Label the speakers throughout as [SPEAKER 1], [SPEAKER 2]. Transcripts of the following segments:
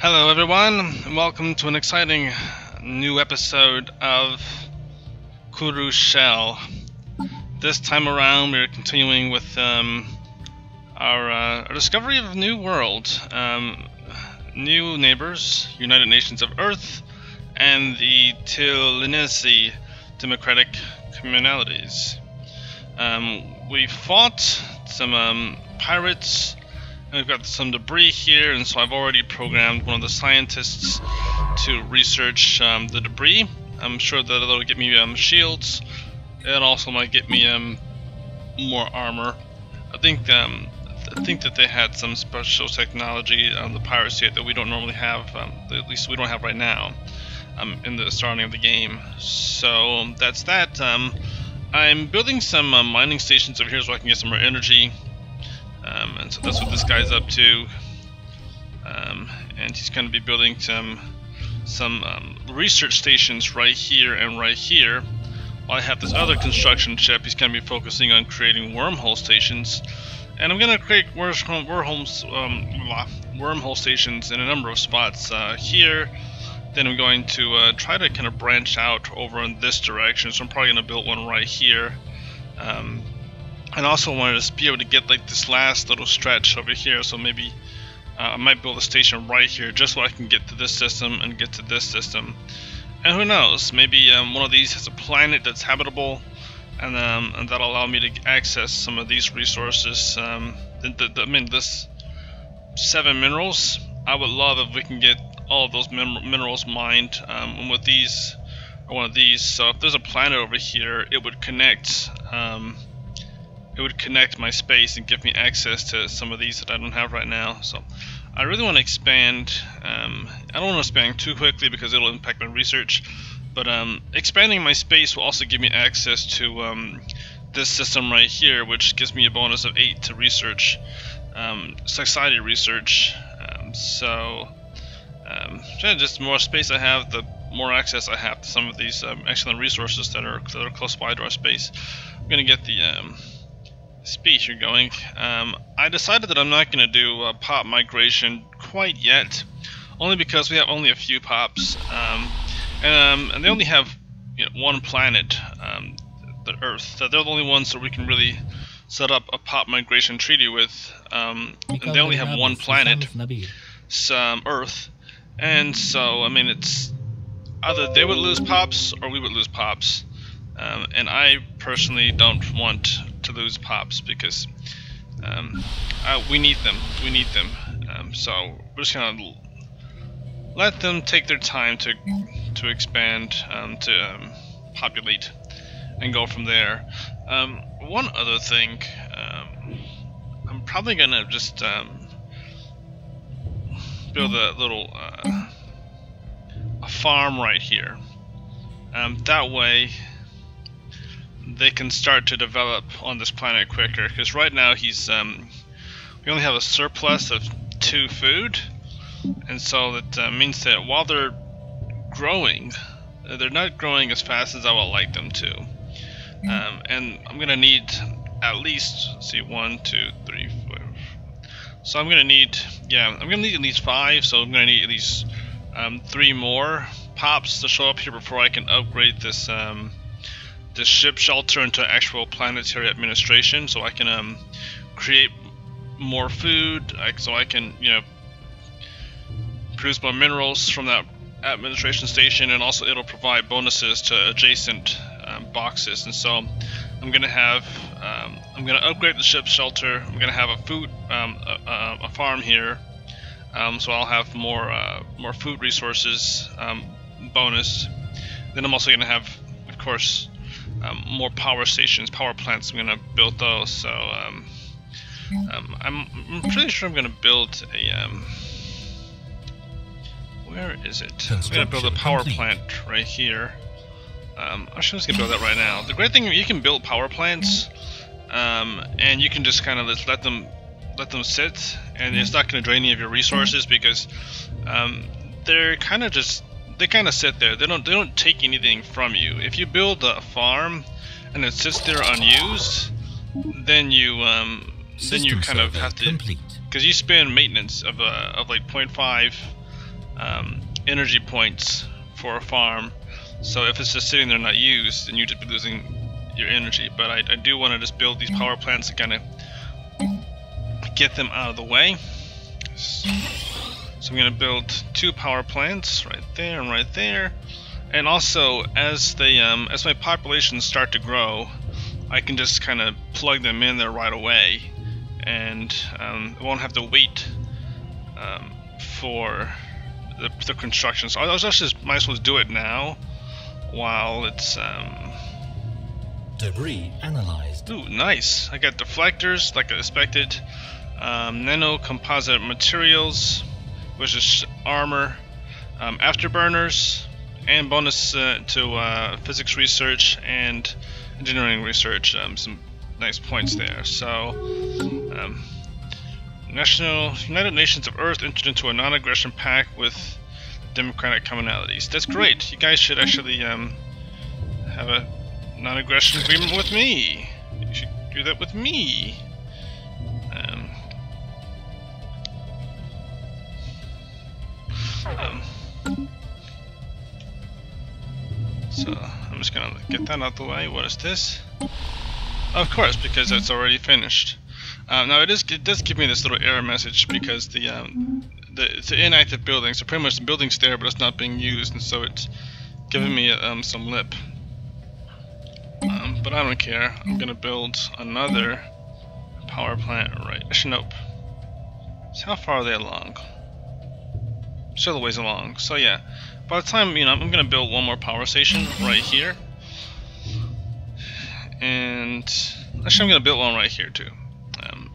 [SPEAKER 1] Hello everyone, and welcome to an exciting new episode of Kuru Shell. This time around we're continuing with our discovery of a new world, new neighbors, United Nations of Earth, and the Stellaris democratic communalities. We fought some pirates. We've got some debris here, and so I've already programmed one of the scientists to research the debris. I'm sure that it'll get me shields. It also might get me more armor. I think that they had some special technology on the piracy that we don't normally have, at least we don't have right now, in the starting of the game. So that's that. I'm building some mining stations over here so I can get some more energy. And so that's what this guy's up to, and he's going to be building some research stations right here and right here. While I have this other construction ship, he's going to be focusing on creating wormhole stations, and I'm going to create wormhole stations in a number of spots here. Then I'm going to try to kind of branch out over in this direction, so I'm probably going to build one right here. And also wanted to be able to get like this last little stretch over here, so maybe I might build a station right here just so I can get to this system and get to this system. And who knows, maybe one of these has a planet that's habitable, and that'll allow me to access some of these resources. I mean, this 7 minerals, I would love if we can get all of those minerals mined with these, or one of these. So if there's a planet over here, it would connect my space and give me access to some of these that I don't have right now. So I really want to expand. I don't want to expand too quickly because it'll impact my research, but expanding my space will also give me access to this system right here, which gives me a bonus of 8 to research, society research. Just the more space I have, the more access I have to some of these excellent resources that are close by to our space. I'm gonna get the speech you're going. I decided that I'm not going to do pop migration quite yet, only because we have only a few pops, and they only have one planet, the Earth. So they're the only ones that we can really set up a pop migration treaty with, and they only have one planet, Earth, and so I mean it's either they would lose pops or we would lose pops, and I personally don't want to lose pops because we need them. So we're just gonna let them take their time to expand, to populate, and go from there. One other thing, I'm probably gonna just build a little a farm right here. That way they can start to develop on this planet quicker, because right now he's we only have a surplus of 2 food, and so that means that while they're growing, they're not growing as fast as I would like them to, and I'm gonna need at least, let's see, 1, 2, 3, 4. So I'm gonna need, I'm gonna need at least 5. So I'm gonna need at least 3 more pops to show up here before I can upgrade this this ship shelter into actual planetary administration, so I can create more food, so I can produce more minerals from that administration station, and also it'll provide bonuses to adjacent boxes. And so I'm gonna upgrade the ship shelter. I'm gonna have a food a farm here, so I'll have more food resources bonus. Then I'm also gonna have, of course, more power stations, power plants. I'm gonna build those. So I'm pretty sure I'm gonna build a where is it? I'm gonna build a power plant right here. I'm just gonna build that right now. The great thing, you can build power plants, and you can just kind of let them sit, and it's not gonna drain any of your resources, because they're kind of just, they kind of sit there. They don't take anything from you. If you build a farm and it sits there unused, then you kind of have to, because you spend maintenance of like 0.5 energy points for a farm. So if it's just sitting there not used, then you'd just be losing your energy. But I do want to just build these power plants to kind of get them out of the way. So I'm going to build 2 power plants right there and right there. And also, as they as my populations start to grow, I can just kind of plug them in there right away, and I won't have to wait for the construction. So I just might as well do it now while it's
[SPEAKER 2] debris analyzed.
[SPEAKER 1] Ooh, nice! I got deflectors like I expected. Nano composite materials, which is armor, afterburners, and bonus to physics research and engineering research. Some nice points there. So, United Nations of Earth entered into a non-aggression pact with democratic commonalities. That's great. You guys should actually have a non-aggression agreement with me. You should do that with me. So I'm just gonna get that out the way. What is this? Of course, because it's already finished. Now it does give me this little error message because it's an inactive building, so pretty much the building's there, but it's not being used, and so it's giving me some lip. But I don't care. I'm gonna build another power plant right. Actually, nope. So how far are they along? Still a ways along. So yeah, by the time I'm gonna build one more power station right here, and actually I'm gonna build one right here too.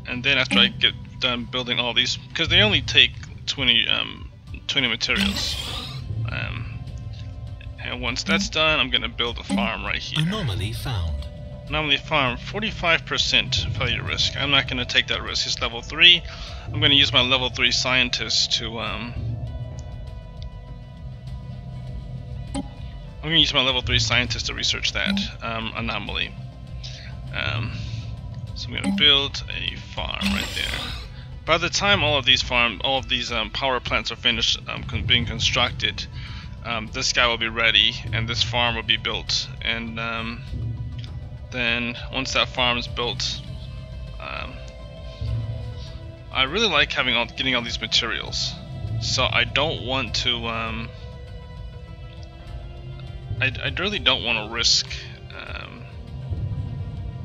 [SPEAKER 1] And then after I get done building all these, because they only take 20 materials. And once that's done, I'm gonna build a farm right here.
[SPEAKER 2] Anomaly found.
[SPEAKER 1] Anomaly farm, 45% failure risk. I'm not gonna take that risk. It's level 3. I'm gonna use my level 3 scientist to I'm gonna use my level 3 scientist to research that anomaly. So I'm gonna build a farm right there. By the time all of these power plants are finished being constructed, this guy will be ready, and this farm will be built. And then once that farm is built, I really like getting all these materials. So I don't want to. I really don't want to risk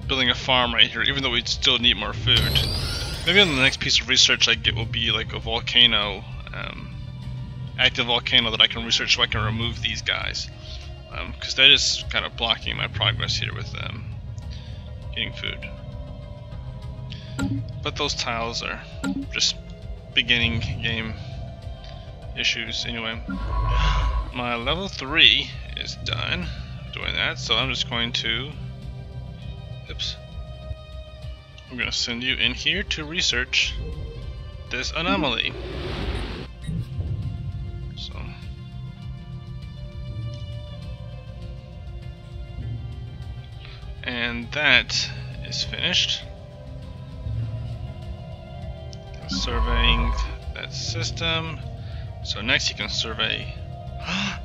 [SPEAKER 1] building a farm right here, even though we still need more food. Maybe on the next piece of research I get will be like a volcano, active volcano that I can research so I can remove these guys. Because that is kind of blocking my progress here with getting food. But those tiles are just beginning game issues anyway. My level 3 is done doing that, so I'm just going to I'm going to send you in here to research this anomaly. So and that is finished. Surveying that system. So next you can survey.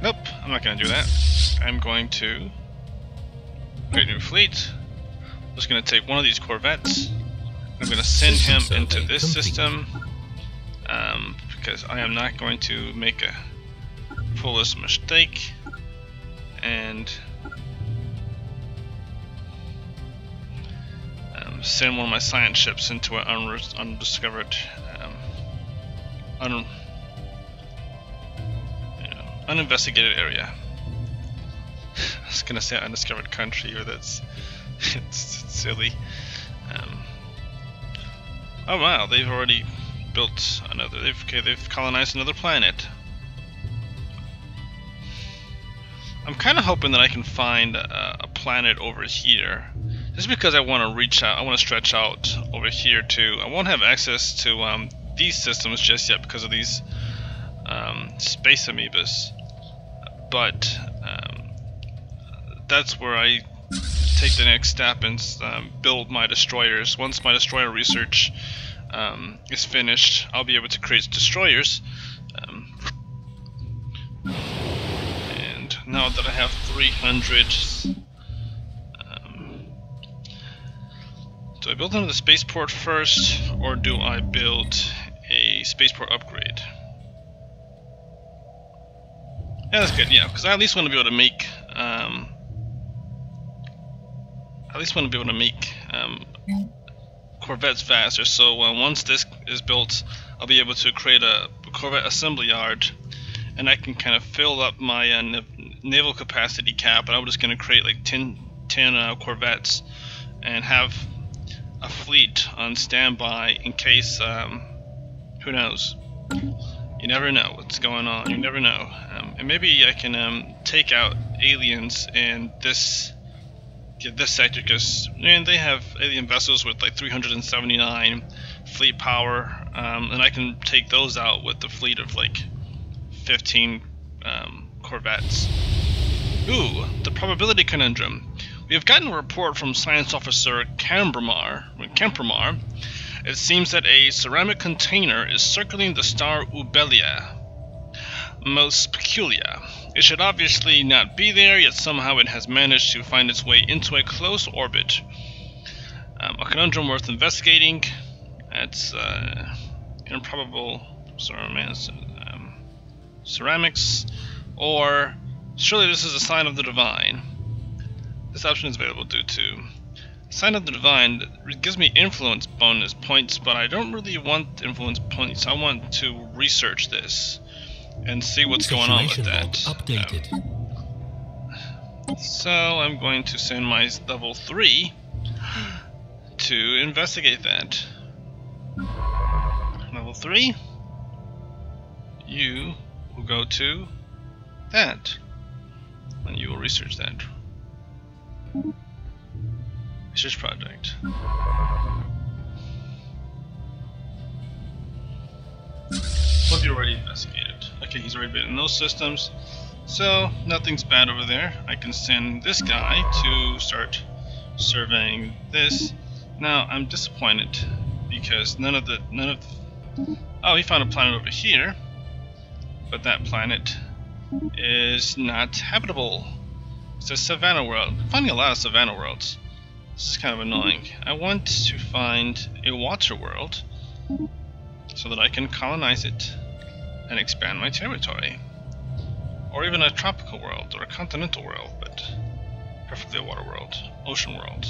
[SPEAKER 1] Nope, I'm not going to do that. I'm going to create a new fleet. I'm just going to take one of these corvettes. I'm going to send him into this system because I am not going to make a foolish mistake and send one of my science ships into an undiscovered, uninvestigated area. I was gonna say undiscovered country, or that's it's silly. Oh wow, they've already built another. They've colonized another planet. I'm kind of hoping that I can find a planet over here. Just because I want to reach out, I want to stretch out over here too. I won't have access to these systems just yet because of these space amoebas. But that's where I take the next step and build my destroyers. Once my destroyer research is finished, I'll be able to create destroyers now that I have 300. Do I build another spaceport first, or do I build a spaceport upgrade? Yeah, that's good. Yeah, because I at least want to be able to make. Corvettes faster. So once this is built, I'll be able to create a Corvette assembly yard, and I can kind of fill up my naval capacity cap. And I'm just going to create like 10 Corvettes and have a fleet on standby in case. Who knows? You never know what's going on. You never know. And maybe I can take out aliens in this sector, because they have alien vessels with like 379 fleet power, and I can take those out with the fleet of like 15 Corvettes. Ooh, the probability conundrum. We have gotten a report from Science Officer Kempramar. It seems that a ceramic container is circling the star Ubelia. Most peculiar. It should obviously not be there, yet somehow it has managed to find its way into a close orbit. A conundrum worth investigating. It's improbable ceramics, or surely this is a sign of the divine. This option is available due to sign of the divine. It gives me influence bonus points, but I don't really want influence points. I want to research this and see what's going on with that.
[SPEAKER 2] Updated.
[SPEAKER 1] So I'm going to send my level 3 to investigate that. Level 3, you will go to that, and you will research that. Research project. What have you already investigated? Okay, he's already been in those systems, so nothing's bad over there. I can send this guy to start surveying this. Now I'm disappointed because none of oh, he found a planet over here, but that planet is not habitable. It's a savannah world. I'm finding a lot of savannah worlds. This is kind of annoying. I want to find a water world so that I can colonize it and expand my territory. Or even a tropical world or a continental world, but preferably a water world, ocean world.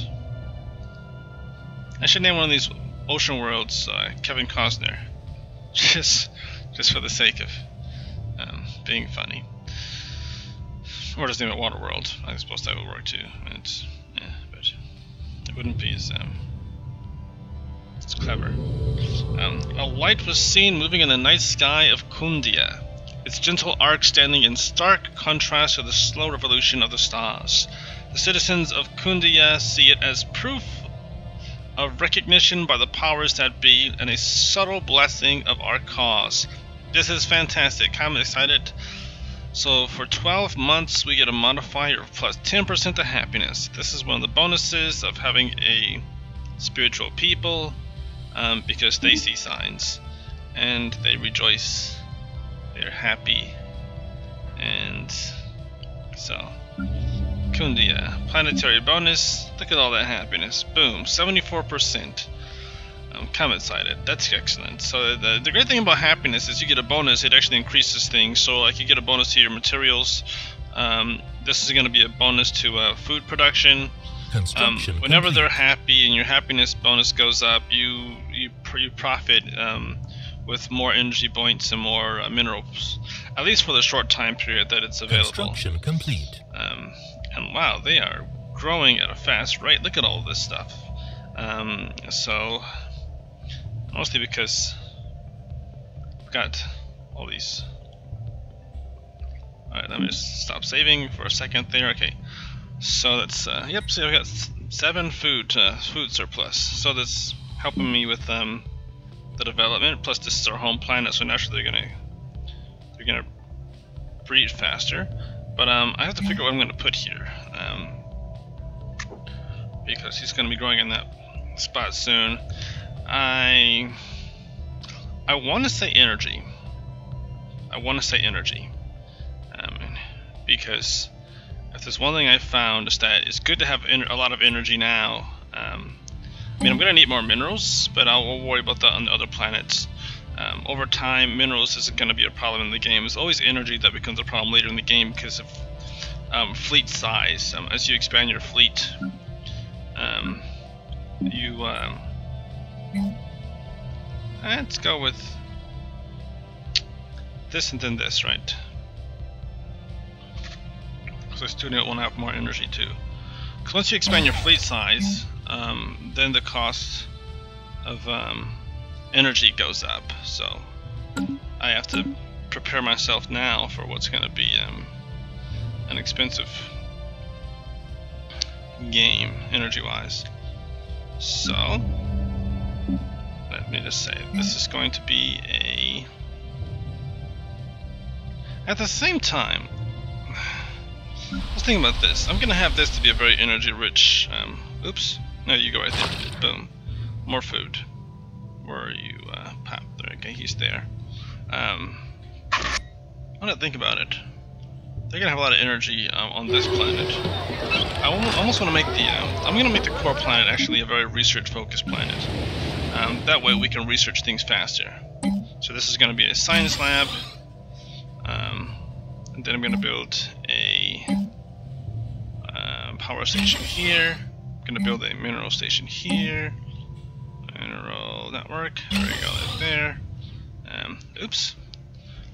[SPEAKER 1] I should name one of these ocean worlds Kevin Costner, just for the sake of being funny. Or just name it Water World. I suppose that would work too. But it wouldn't be as it's clever. A light was seen moving in the night sky of Kundia, its gentle arc standing in stark contrast to the slow revolution of the stars. The citizens of Kundia see it as proof of recognition by the powers that be and a subtle blessing of our cause. This is fantastic. I'm excited. So for 12 months we get a modifier of plus 10% to happiness. This is one of the bonuses of having a spiritual people, because they see signs and they rejoice. They're happy. And so Kundia, planetary bonus. Look at all that happiness. Boom, 74%. I'm kind of excited. That's excellent. So the great thing about happiness is you get a bonus. It actually increases things. So like you get a bonus to your materials. This is going to be a bonus to food production. Whenever they're happy and your happiness bonus goes up, you profit with more energy points and more minerals. At least for the short time period that it's available.
[SPEAKER 2] Construction complete.
[SPEAKER 1] And wow, they are growing at a fast rate. Look at all this stuff. So mostly because I've got all these. Alright, let me just stop saving for a second there. Okay, so that's yep. So I've got 7 food surplus. So that's helping me with the development. Plus, this is our home planet, so naturally they're gonna breed faster. But I have to figure out what I'm gonna put here, because he's gonna be growing in that spot soon. I want to say energy. because if there's one thing I found is that it's good to have a lot of energy now. I mean, I'm going to need more minerals, but I'll worry about that on the other planets. Over time, minerals isn't going to be a problem in the game. It's always energy that becomes a problem later in the game because of fleet size. As you expand your fleet, let's go with this and then this, right? Because I still want to have more energy too. Because once you expand your fleet size, then the cost of energy goes up. So I have to prepare myself now for what's going to be an expensive game, energy-wise. So let me just say, this is going to be a... At the same time, I was thinking about this. I'm going to have this to be a very energy-rich... oops. No, you go right there. Boom. More food. Where are you? Pop. There. Okay, he's there. I want to think about it. They're going to have a lot of energy on this planet. I almost want to make the... I'm going to make the core planet actually a very research-focused planet. That way we can research things faster. So this is going to be a science lab. And then I'm going to build a power station here. I'm going to build a mineral station here. Mineral network. There we go, right there. Oops.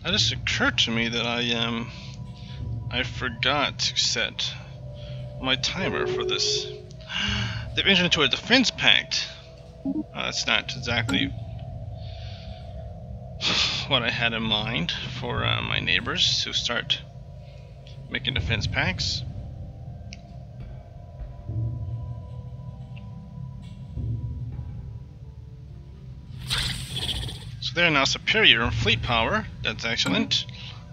[SPEAKER 1] That just occurred to me that I forgot to set my timer for this. They've entered into a defense pact. That's not exactly what I had in mind for my neighbors to start making defense pacts. So they're now superior in fleet power. That's excellent.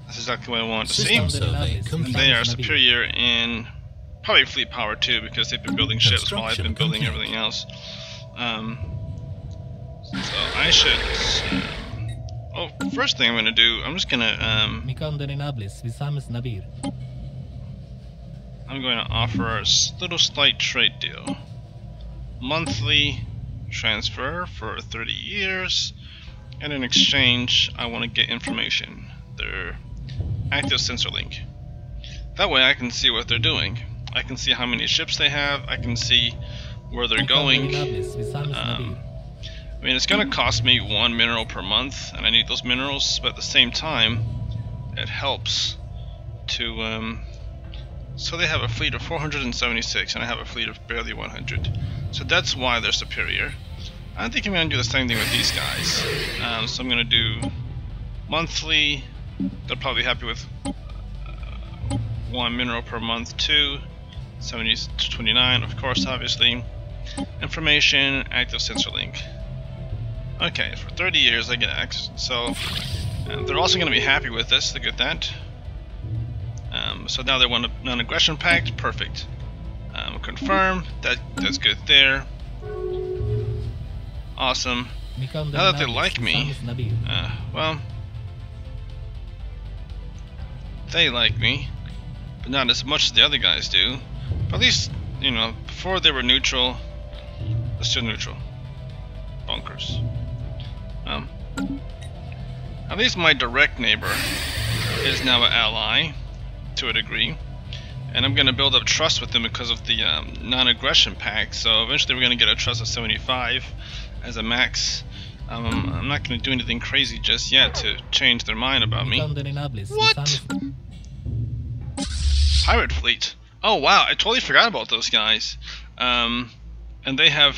[SPEAKER 1] That's exactly what I wanted to see. And they are superior in probably fleet power too, because they've been building ships while I've been building everything else. So I should... oh, first thing I'm going to do, I'm just going to... I'm going to offer a little slight trade deal. Monthly transfer for 30 years, and in exchange I want to get information. Their active sensor link. That way I can see what they're doing. I can see how many ships they have, I can see where they're going. I mean, it's going to cost me 1 mineral per month, and I need those minerals, but at the same time, it helps to... so they have a fleet of 476, and I have a fleet of barely 100. So that's why they're superior. I think I'm going to do the same thing with these guys. So I'm going to do monthly. They're probably happy with 1 mineral per month too. 70 to 29, of course, obviously. Information, active sensor link. Okay, for 30 years I get access. So they're also going to be happy with this. Look at that. So now they want a non-aggression pact. Perfect. Confirm. That's good there. Awesome. Now that they like me, well, they like me, but not as much as the other guys do. But at least, you know, before they were neutral, they're still neutral. Bunkers. At least my direct neighbor is now an ally, to a degree. And I'm going to build up trust with them because of the non-aggression pact. So eventually we're going to get a trust of 75 as a max. I'm not going to do anything crazy just yet to change their mind about me. What? Pirate fleet. Oh wow, I totally forgot about those guys. And they have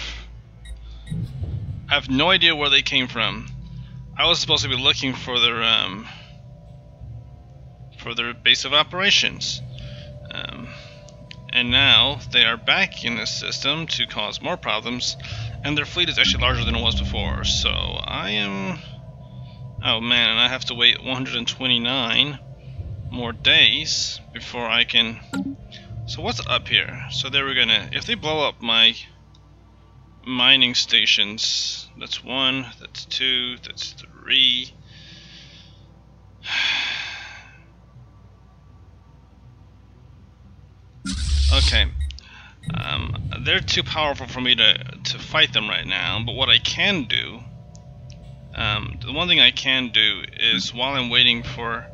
[SPEAKER 1] no idea where they came from. I was supposed to be looking for their base of operations. And now they are back in this system to cause more problems, and their fleet is actually larger than it was before. So I am... oh man, and I have to wait 129 more days before I can... So what's up here? So they were gonna... if they blow up my mining stations, that's 1, that's 2, that's 3... Okay. They're too powerful for me to fight them right now, but what I can do, the one thing I can do is while I'm waiting for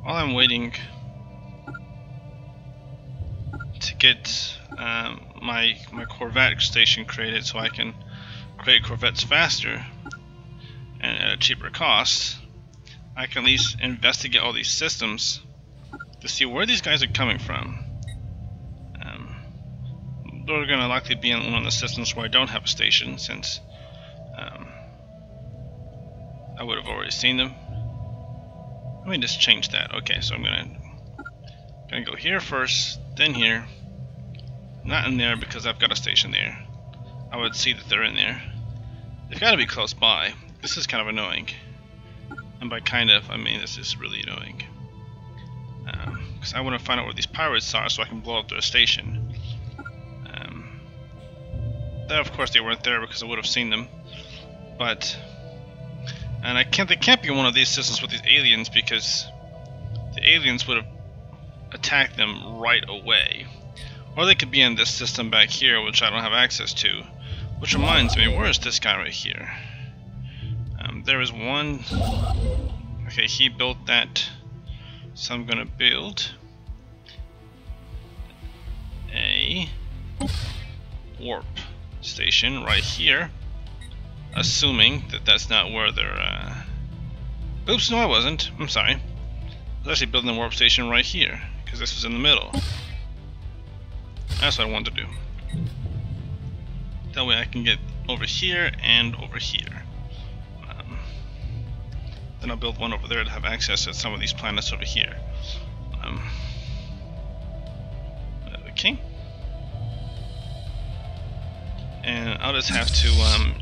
[SPEAKER 1] while I'm waiting to get my Corvette station created so I can create Corvettes faster and at a cheaper cost, I can at least investigate all these systems to see where these guys are coming from. They're going to likely be in one of the systems where I don't have a station, since I would have already seen them. Let me just change that. Okay, so I'm gonna go here first, then here. Not in there because I've got a station there. I would see that they're in there. They've got to be close by. This is kind of annoying. And by kind of, I mean this is really annoying. Because I want to find out where these pirates are so I can blow up their station. Of course they weren't there because I would have seen them. But... and they can't be in one of these systems with these aliens because the aliens would have attacked them right away. Or they could be in this system back here, which I don't have access to. Which reminds me, where is this guy right here? There is one... okay, he built that. So I'm gonna build a warp station right here. Assuming that that's not where they're... oops, no I wasn't. I'm sorry. I was actually building a warp station right here, because this was in the middle. That's what I wanted to do. That way I can get over here and over here. Then I'll build one over there to have access to some of these planets over here. Okay. And I'll just have to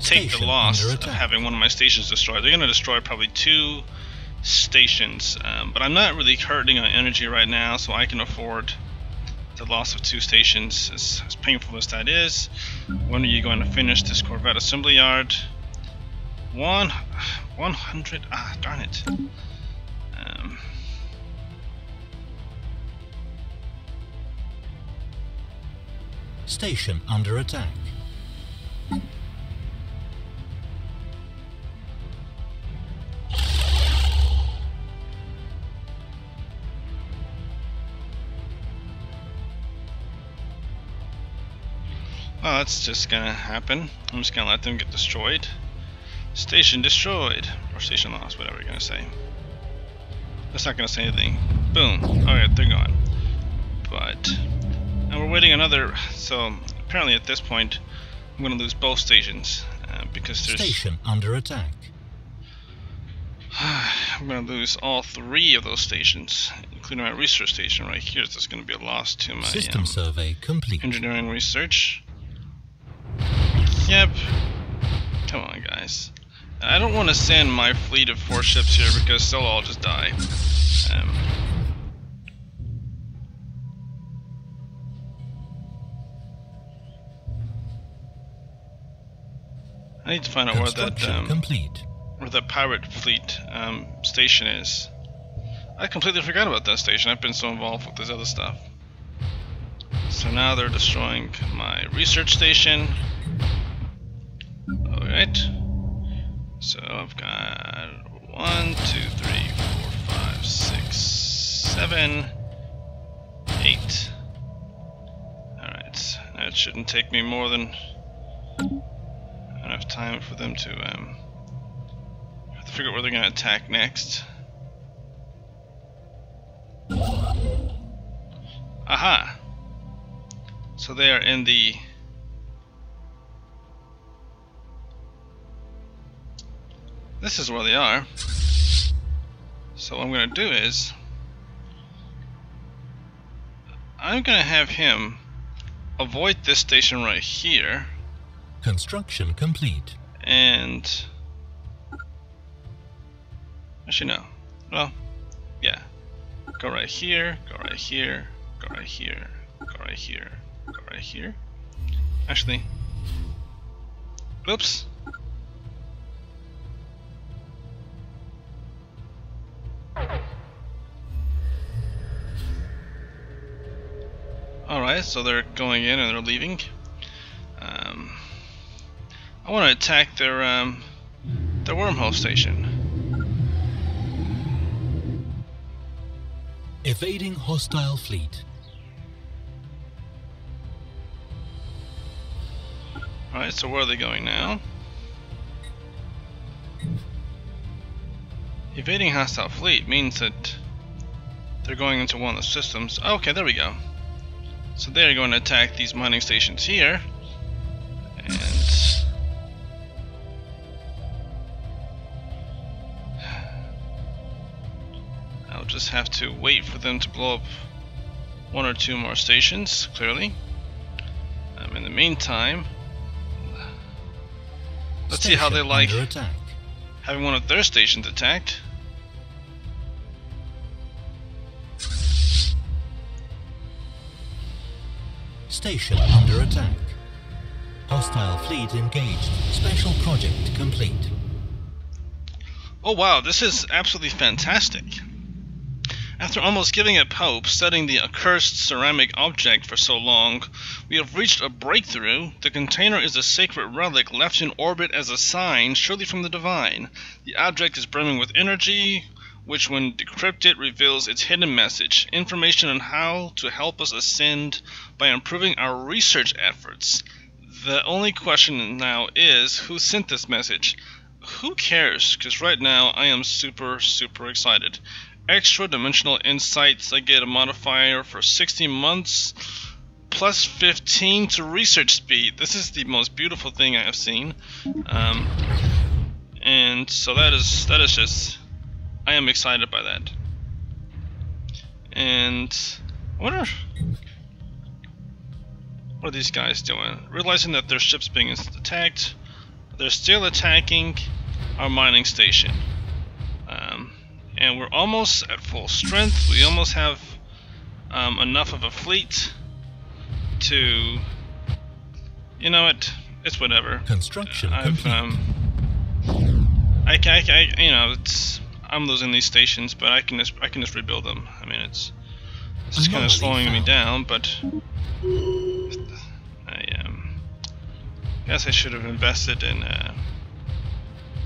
[SPEAKER 1] take the loss of having one of my stations destroyed. They're going to destroy probably 2 stations, but I'm not really hurting on energy right now, so I can afford the loss of 2 stations, as painful as that is. When are you going to finish this Corvette assembly yard? 100. Ah, darn it.
[SPEAKER 2] Station under attack.
[SPEAKER 1] Well, that's just gonna happen. I'm just gonna let them get destroyed. Station destroyed. Or station lost, whatever you're gonna say. That's not gonna say anything. Boom. Alright, they're gone. But... and we're waiting another... so, apparently at this point, I'm gonna lose both stations. Because there's...
[SPEAKER 2] Station under attack.
[SPEAKER 1] I'm gonna lose all 3 of those stations, including my research station right here. So there's gonna be a loss to my...
[SPEAKER 2] System survey complete.
[SPEAKER 1] Engineering research. Yep. Come on, guys. I don't want to send my fleet of 4 ships here because they'll all just die. I need to find out where that pirate fleet station is. I completely forgot about that station. I've been so involved with this other stuff. So now they're destroying my research station. Alright. So I've got 1, 2, 3, 4, 5, 6, 7, 8. Alright. Now it shouldn't take me more than enough time for them to have to figure out where they're going to attack next. Aha! So they are in the... this is where they are. So what I'm going to do is... I'm going to have him avoid this station right here.
[SPEAKER 2] Construction complete.
[SPEAKER 1] And... actually no. Well, yeah. Go right here, go right here, go right here, go right here, go right here. Actually... oops. so they're going in and they're leaving. I want to attack their wormhole station.
[SPEAKER 2] Evading hostile fleet.
[SPEAKER 1] Alright, so where are they going now? Evading hostile fleet means that they're going into one of the systems. Oh, okay, there we go. So they're going to attack these mining stations here. And I'll just have to wait for them to blow up one or two more stations, clearly. In the meantime, let's see how they like having one of their stations attacked.
[SPEAKER 2] Station under attack. Hostile fleet engaged. Special project complete.
[SPEAKER 1] Oh wow, this is absolutely fantastic. After almost giving up hope, studying the accursed ceramic object for so long, we have reached a breakthrough. The container is a sacred relic left in orbit as a sign, surely from the divine. The object is brimming with energy, which when decrypted reveals its hidden message, information on how to help us ascend by improving our research efforts. The only question now is, who sent this message? Who cares? Because right now I am super excited. Extra dimensional insights. I get a modifier for 60 months plus 15 to research speed. This is the most beautiful thing I have seen, and so that is just, I am excited by that. And I wonder, what are these guys doing? Realizing that their ship's being attacked, they're still attacking our mining station. And we're almost at full strength. We almost have enough of a fleet to, you know what? It's whatever.
[SPEAKER 2] Construction complete.
[SPEAKER 1] You know, I'm losing these stations, but I can just rebuild them. I mean, it's kind of slowing me down, but I guess I should have invested in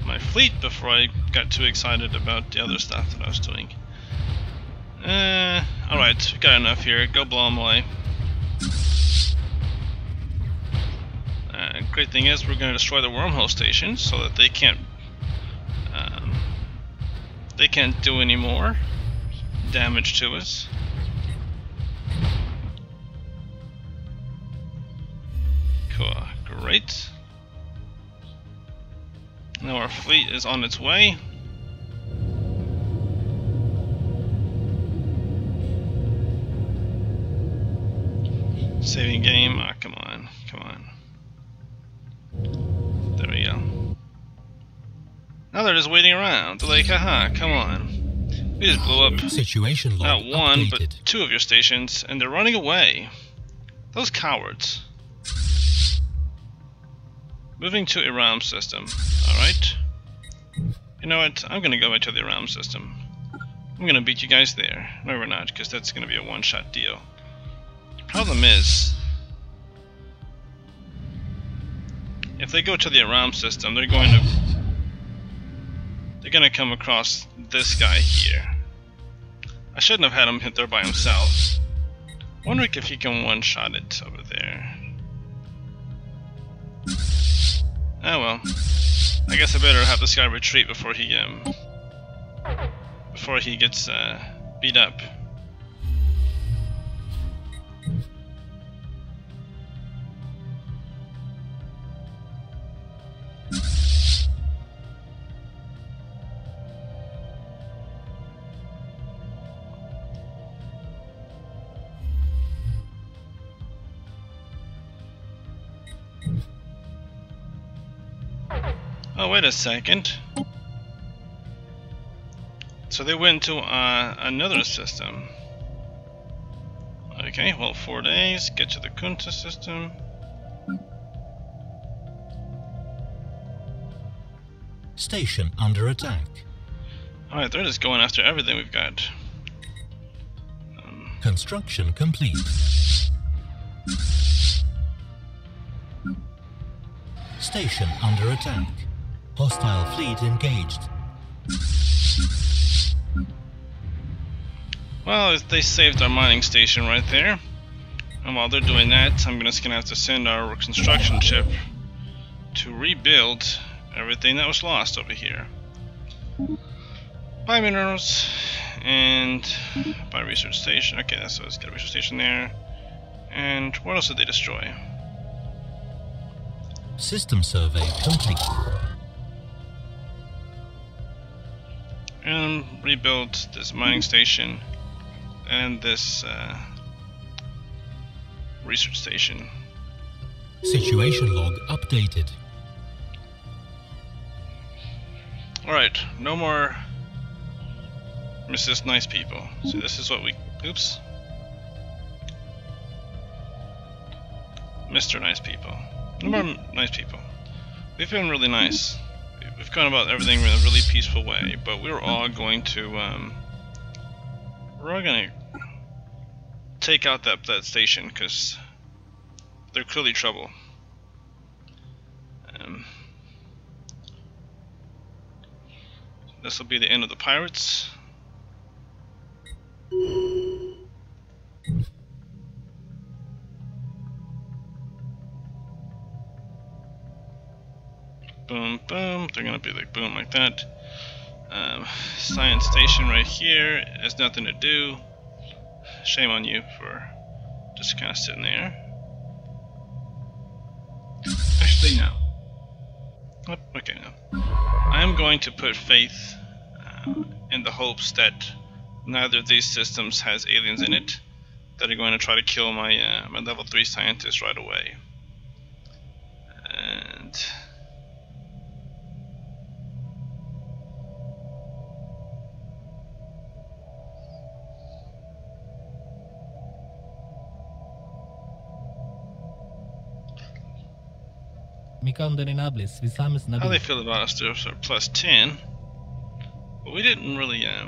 [SPEAKER 1] my fleet before I got too excited about the other stuff that I was doing. Alright, we got enough here. Go blow them away. Great thing is we're going to destroy the wormhole station so that they can't do any more damage to us. Cool, great. Now our fleet is on its way. Saving game. Ah, come on. There we go. Now they're just waiting around. They're like, haha, come on. We just blew up
[SPEAKER 2] Situation
[SPEAKER 1] not one,
[SPEAKER 2] updated.
[SPEAKER 1] but two of your stations, and they're running away. Those cowards. Moving to a realm system. Alright. You know what? I'm gonna go back to the realm system. I'm gonna beat you guys there. No, we're not, because that's gonna be a one-shot deal. Problem is, if they go to the realm system, they're gonna come across this guy here. I shouldn't have had him hit there by himself. Wondering if he can one-shot it over there. Oh well. I guess I better have this guy retreat before he gets beat up. Oh, wait a second. So they went to another system. Okay, well, 4 days, get to the Kunta system.
[SPEAKER 2] Station under attack.
[SPEAKER 1] Alright, they're just going after everything we've got.
[SPEAKER 2] Construction complete. Station under attack. Hostile fleet engaged.
[SPEAKER 1] Well, they saved our mining station right there. And while they're doing that, I'm just gonna have to send our construction ship to rebuild everything that was lost over here. Buy minerals and buy research station. Okay, so let's get a research station there. And what else did they destroy?
[SPEAKER 2] System survey complete.
[SPEAKER 1] And rebuild this mining station and this research station.
[SPEAKER 2] Situation log updated.
[SPEAKER 1] Alright, no more Mrs. Nice People. So this is what we... Oops. Mr. Nice People. No more nice people. We've been really nice. We've gone about everything in a really peaceful way, but we're all going to... we're all going to take out that station, because they're clearly trouble. This will be the end of the pirates. Boom, boom. They're gonna be like boom, like that. Science station right here has nothing to do. Shame on you for just kind of sitting there. Actually, no. Oh, okay, no. I am going to put faith in the hopes that neither of these systems has aliens in it that are going to try to kill my my level 3 scientist right away. And how they feel about us? They're sort of plus 10, but we didn't really I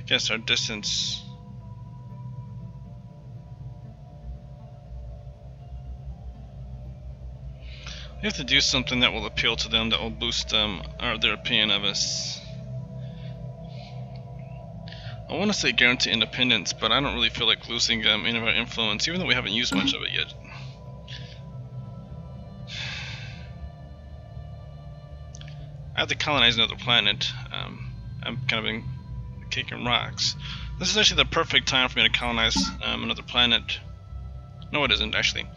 [SPEAKER 1] guess our distance. We have to do something that will appeal to them, that will boost them or their opinion of us. I want to say guarantee independence, but I don't really feel like losing any of our influence, even though we haven't used much of it yet. I have to colonize another planet. I'm kind of been kicking rocks. This is actually the perfect time for me to colonize another planet. No, it isn't actually.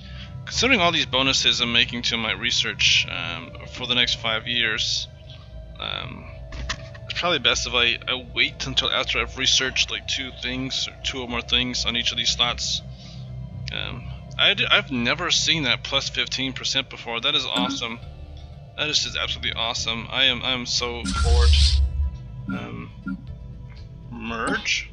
[SPEAKER 1] Considering all these bonuses I'm making to my research for the next 5 years, it's probably best if I wait until after I've researched like 2 or more things on each of these slots. I've never seen that plus 15% before. That is awesome. That is just absolutely awesome. I'm so bored. Merge?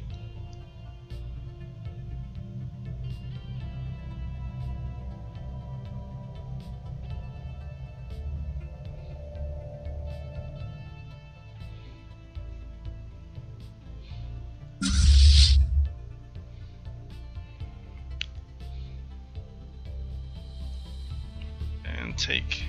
[SPEAKER 1] And take.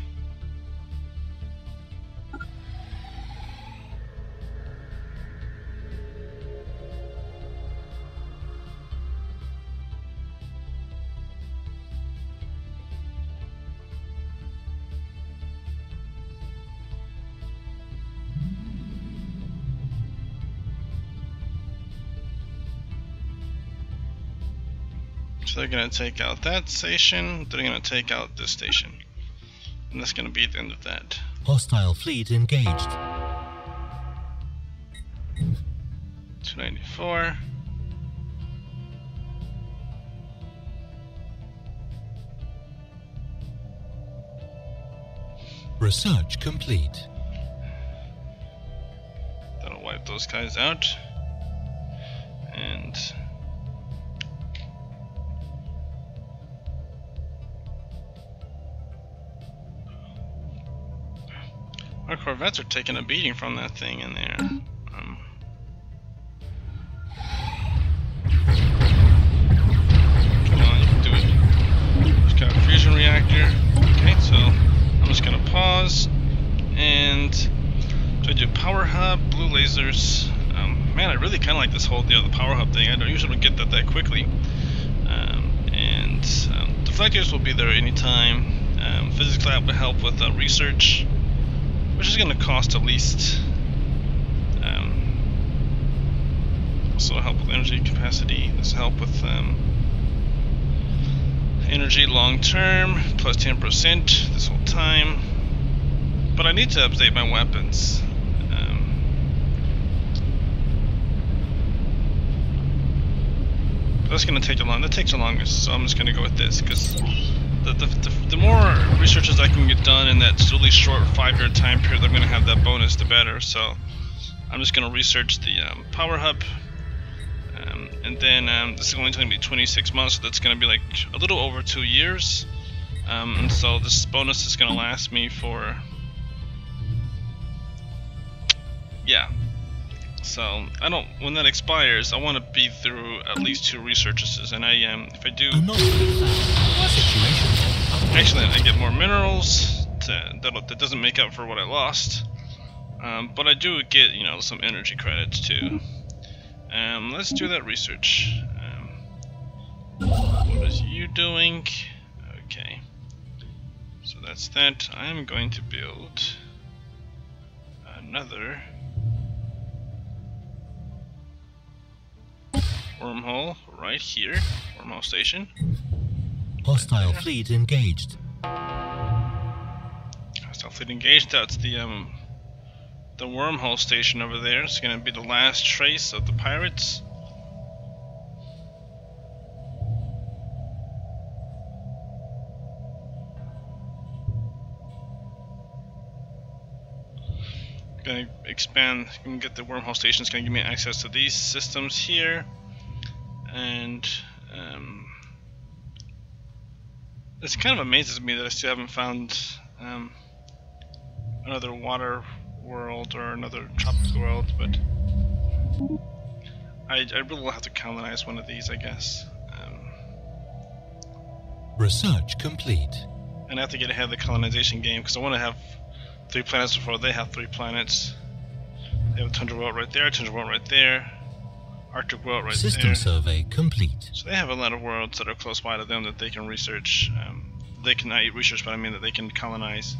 [SPEAKER 1] So they're going to take out that station, they're going to take out this station. And that's going to be the end of that.
[SPEAKER 2] Hostile fleet engaged.
[SPEAKER 1] 294.
[SPEAKER 2] Research complete.
[SPEAKER 1] That'll wipe those guys out. And our Corvettes are taking a beating from that thing in there. lasers. Man, I really kind of like this whole the power hub thing. I don't usually get that quickly. Deflectors will be there anytime. Physics lab will help with research, which is going to cost at least. Also help with energy capacity. This will help with energy long term, plus 10% this whole time. But I need to update my weapons. That's going to take that takes the longest, so I'm just going to go with this, because the more researches I can get done in that really short 5-year time period, I'm going to have that bonus, the better. So I'm just going to research the power hub, and then this is only going to be 26 months, so that's going to be like a little over 2 years. And so this bonus is going to last me for, yeah. So I don't. When that expires, I want to be through at least 2 researches, and if I do, actually I get more minerals that doesn't make up for what I lost, but I do get some energy credits too. Let's do that research. What is you doing? Okay, so that's that. I am going to build another wormhole right here, wormhole station.
[SPEAKER 2] Hostile fleet engaged.
[SPEAKER 1] Hostile fleet engaged. That's the wormhole station over there. It's going to be the last trace of the pirates. Going to expand. Can get the wormhole station. It's going to give me access to these systems here. And it kind of amazes me that I still haven't found another water world or another tropical world, but I really will have to colonize one of these, I guess.
[SPEAKER 2] Research complete.
[SPEAKER 1] And I have to get ahead of the colonization game, because I want to have 3 planets before they have 3 planets. They have a tundra world right there, tundra world right there, Arctic world right
[SPEAKER 2] System
[SPEAKER 1] there.
[SPEAKER 2] survey complete.
[SPEAKER 1] So they have a lot of worlds that are close by to them that they can research. They can not research, but I mean that they can colonize.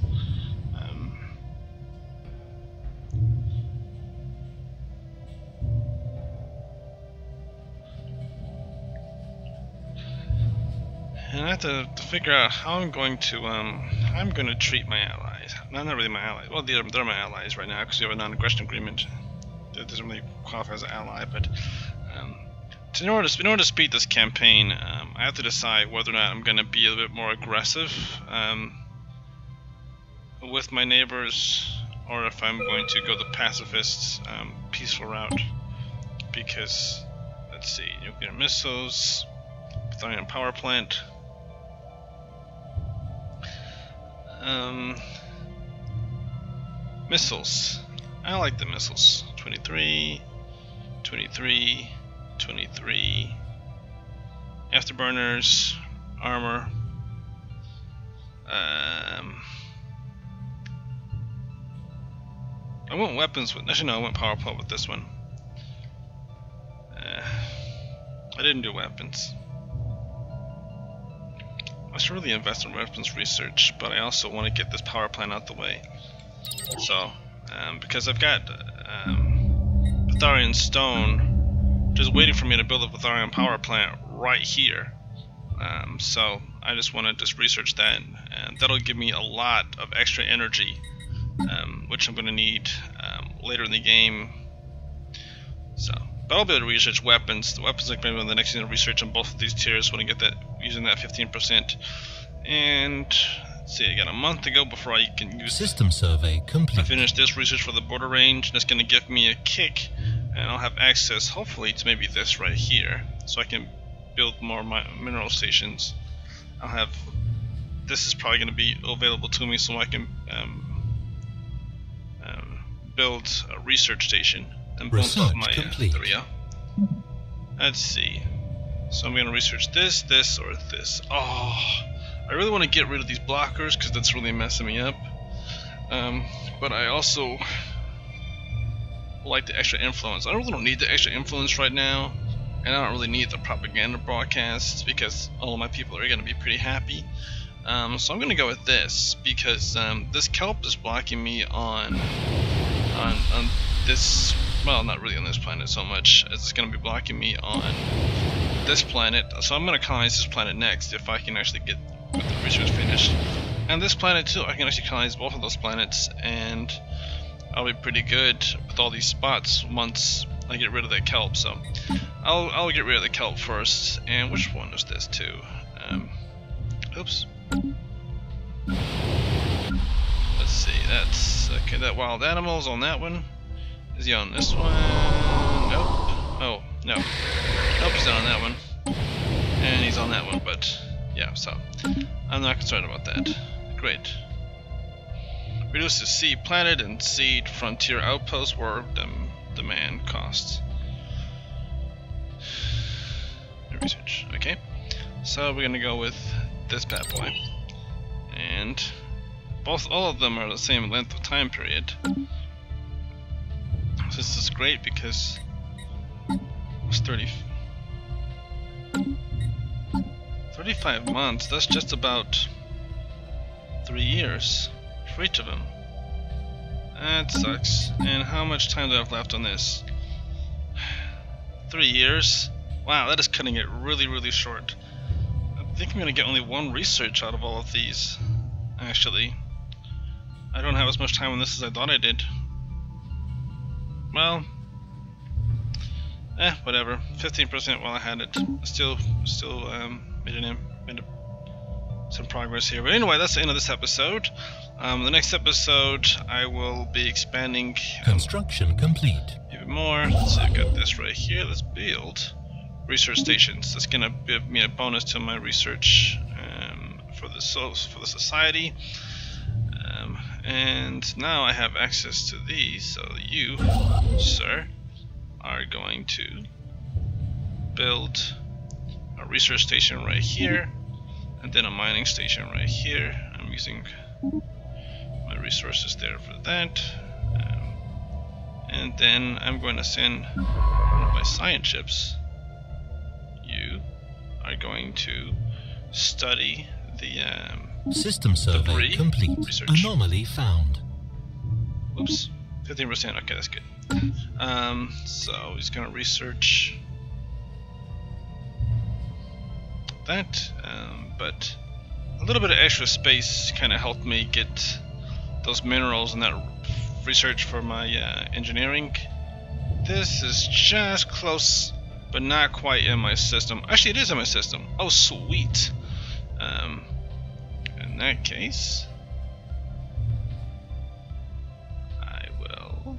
[SPEAKER 1] And I have to figure out how I'm going to treat my allies. Not really my allies. Well, they're my allies right now because we have a non-aggression agreement. That doesn't really qualify as an ally, but in order to speed this campaign, I have to decide whether or not I'm going to be a little bit more aggressive with my neighbors, or if I'm going to go the pacifist, peaceful route. Because let's see, nuclear missiles, Thorium power plant. Missiles. I like the missiles. 23, 23, 23. Afterburners, armor. I want weapons with. Actually, no, I went power plant with this one. I didn't do weapons. I should really invest in weapons research, but I also want to get this power plant out the way. So, because I've got Pytharian stone just waiting for me to build a Pytharian power plant right here. So I just want to just research that, and that'll give me a lot of extra energy, which I'm going to need later in the game. So, but I'll be able to research weapons. The weapons are going to be the next thing to research on both of these tiers when I get that, using that 15%. And let's see, I got a month to go before I can use
[SPEAKER 2] System survey complete.
[SPEAKER 1] I finished this research for the border range, and it's going to give me a kick, and I'll have access, hopefully, to maybe this right here, so I can build more mineral stations. I'll have. This is probably going to be available to me, so I can build a research station and bump up my. There we go. Let's see. So I'm going to research this, this, or this. Oh, I really want to get rid of these blockers because that's really messing me up. But I also like the extra influence. I really don't need the extra influence right now, and I don't really need the propaganda broadcasts because all of my people are going to be pretty happy. So I'm going to go with this because this kelp is blocking me on this. Well, not really on this planet so much as it's going to be blocking me on this planet. So I'm going to colonize this planet next if I can actually get the research finished. And this planet too, I can actually colonize both of those planets, and I'll be pretty good with all these spots once I get rid of that kelp. So I'll get rid of the kelp first. And which one is this too? Oops. Let's see. That's okay. That wild animal's on that one. Is he on this one? Nope. Oh no. Nope, he's not on that one. And he's on that one. But yeah, so I'm not concerned about that. Great. Reduces seed planet and seed frontier outpost or demand costs. Research. Okay. So we're gonna go with this bad boy. And all of them are the same length of time period. So this is great because it's 35 months. That's just about 3 years for each of them. That sucks. And how much time do I have left on this? 3 years? Wow, that is cutting it really, really short. I think I'm gonna get only one research out of all of these. Actually, I don't have as much time on this as I thought I did. Well, whatever. 15% while I had it. Still made some progress here. But anyway, that's the end of this episode. The next episode, I will be expanding.
[SPEAKER 2] Construction complete.
[SPEAKER 1] Even more. Let's see, I've got this right here. Let's build research stations. That's gonna give me a bonus to my research for the society. And now I have access to these, so you, sir, are going to build a research station right here, and then a mining station right here. I'm using my resources there for that. And then I'm going to send one of my science ships. You are going to study the
[SPEAKER 2] system survey complete.
[SPEAKER 1] Research.
[SPEAKER 2] Anomaly found.
[SPEAKER 1] Oops, 15%. Okay, that's good. So he's gonna research that, but a little bit of extra space kind of helped me get those minerals and that research for my engineering. This is just close, but not quite in my system. Actually, it is in my system. Oh, sweet. In that case, I will.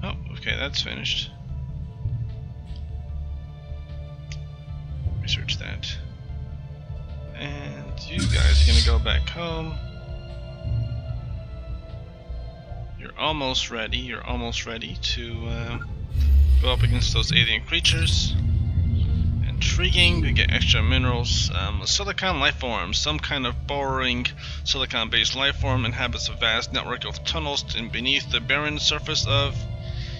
[SPEAKER 1] Oh, okay, that's finished. Research that. And you guys are gonna go back home. You're almost ready. You're almost ready to go up against those alien creatures. Intriguing. We get extra minerals. Silicon life forms. Some kind of boring silicon-based life form inhabits a vast network of tunnels beneath the barren surface of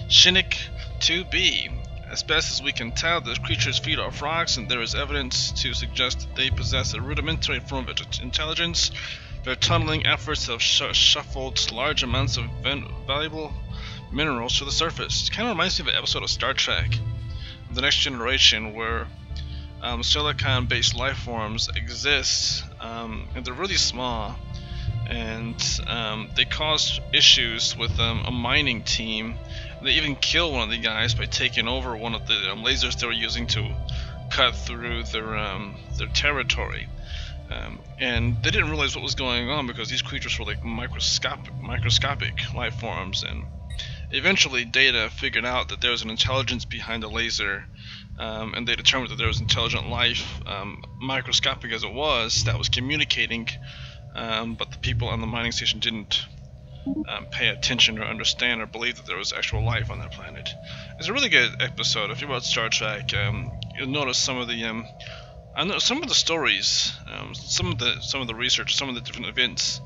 [SPEAKER 1] Shinnik 2b. As best as we can tell, those creatures feed off rocks, and there is evidence to suggest that they possess a rudimentary form of intelligence. Their tunneling efforts have shuffled large amounts of valuable minerals to the surface. It kind of reminds me of an episode of Star Trek, The Next Generation, where silicon-based life forms exist, and they're really small, and they cause issues with a mining team. They even kill one of the guys by taking over one of the lasers they were using to cut through their territory. And they didn't realize what was going on because these creatures were like microscopic life forms, and eventually Data figured out that there was an intelligence behind the laser, and they determined that there was intelligent life, microscopic as it was, that was communicating, but the people on the mining station didn't pay attention or understand or believe that there was actual life on that planet. It's a really good episode. If you're about Star Trek, you'll notice some of the some of the stories, some of the research, some of the different events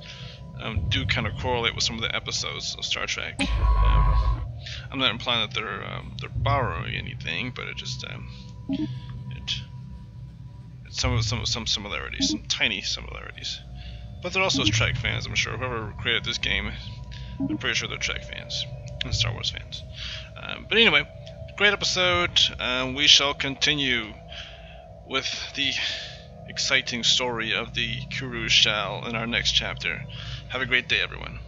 [SPEAKER 1] do kind of correlate with some of the episodes of Star Trek. I'm not implying that they're borrowing anything, but it's some similarities, some tiny similarities. But they're also Trek fans, I'm sure. Whoever created this game, I'm pretty sure they're Trek fans and Star Wars fans. But anyway, great episode. We shall continue with the exciting story of the Kuru shell in our next chapter. Have a great day, everyone.